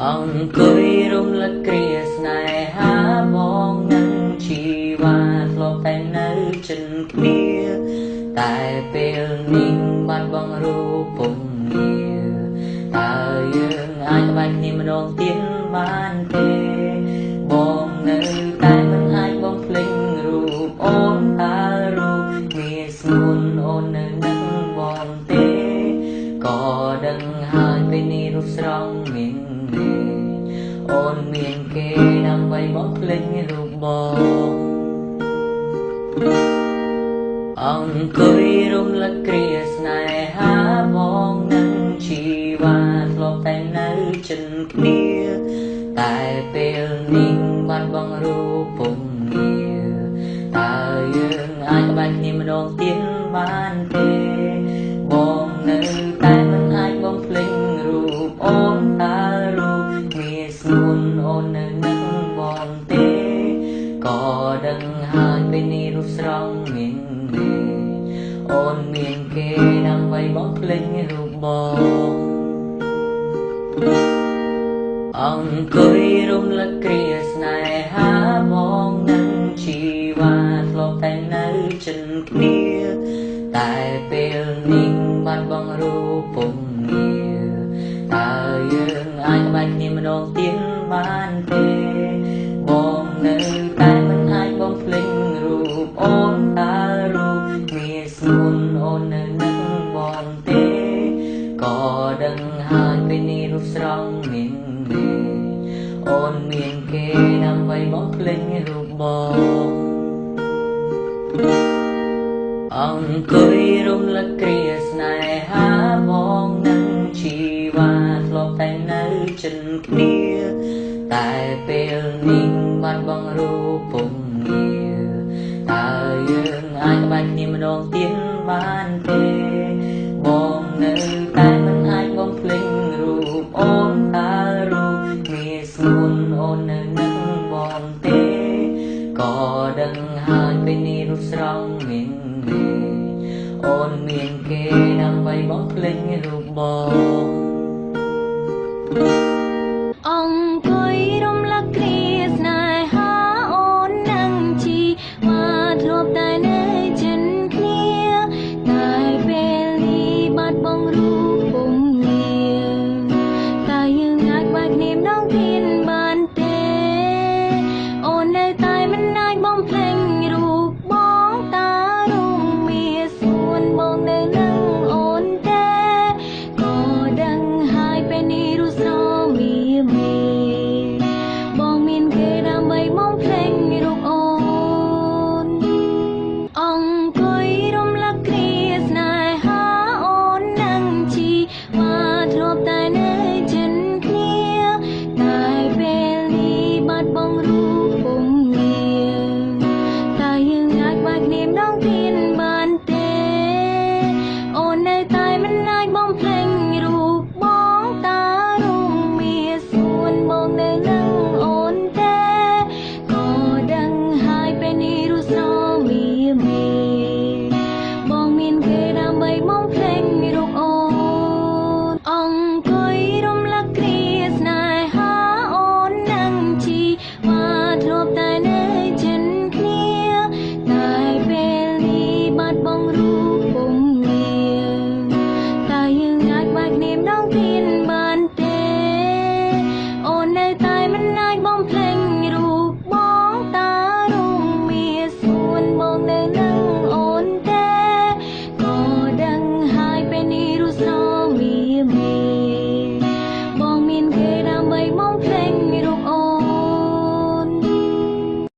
អង្គុយរំលឹកគ្រាស្នេហាបងនឹងជីវ៉ាធ្លាប់តែនៅចិនគ្នាតែពេលនេះបាត់បង់រូបពំនីតើយើងអាចក្បែរគ្នាម្ដងទៀតបានទេបងនៅតែមិនអាចបំភ្លេចរូបអូនតើរូបងាយស្រួលអូននៅនឹងបងទេក៏ដឹងហើយពេលនេះរូបស្រស់មានអូនមានគេដើម្បីបំភ្លេចរូបបងអង្គុយរំលឹកគ្រាស្នេហាបងនឹងជីវ៉ាធ្លាប់តែនៅចិនគ្នាតែពេលនេះបាត់បង់រូបពំនីតើយើងអាចក្បែរគ្នាម្ដងទៀតបានទេបងនៅតែមិនអាចបំភ្លេចរូបអូនតើរូបងាយស្រួលអូននៅនឹងបងទេក៏ដឹងហើយពេលនេះរូបស្រស់មានអូនមានគេដើម្បីបំភ្លេចរូបបងអង្គុយរំលឹកគ្រាស្នេហាបងនឹងជីវ៉ាធ្លាប់តែនៅចិនគ្នាតែពេលនេះបាត់បង់រូបពំនីតើយើងអាចក្បែរគ្នាម្ដងទៀតបានទេបងនៅតែមិនអាចបំភ្លេចរូបអូនតើរូបងាយស្រួលអូននៅនឹងបងទេក៏ដឹងហើយពេលនេះរូបស្រស់មានអូនមានគេដើម្បីបំភ្លេចរូបបងអង្គុយរំលឹកគ្រាស្នេហាបងនឹងជីវ៉ាធ្លាប់តែនៅចិនគ្នាតែពេលនេះបាត់បង់រូបពំនីតើយើងអាចក្បែរគ្នាម្ដងទៀតបានទេបងនៅតែមិនអាចបំភ្លេចរូបអូនតើរូបងាយស្រួលអូននៅនឹងបងទេក៏ដឹងហើយពេលនេះរូបស្រស់មានអូនមានគេដើម្បីបំភ្លេចរូបបង